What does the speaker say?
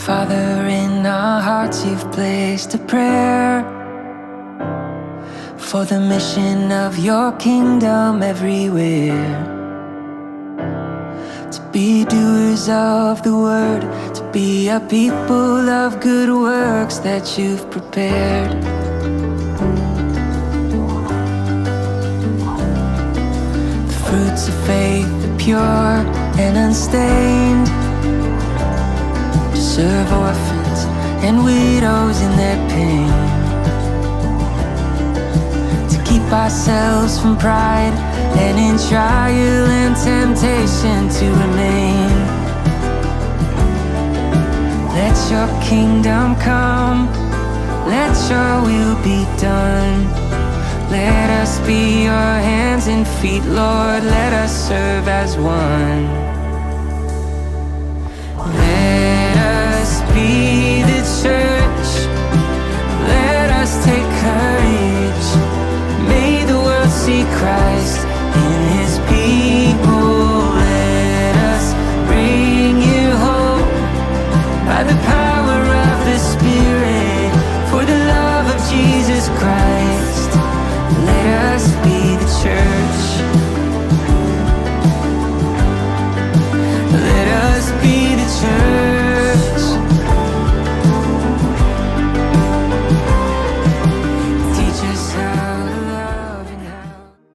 Father, in our hearts you've placed a prayer for the mission of your kingdom everywhere. To be doers of the word, to be a people of good works that you've prepared. The fruits of faith are pure and unstained, to serve orphans and widows in their pain, to keep ourselves from pride and in trial and temptation to remain. Let your kingdom come, let your will be done. Let us be your hands and feet, Lord, let us serve as one. Let us be the church, let us take courage. May the world see Christ in his people. Let us bring you hope by the power of the Spirit, for the love of Jesus Christ. Let us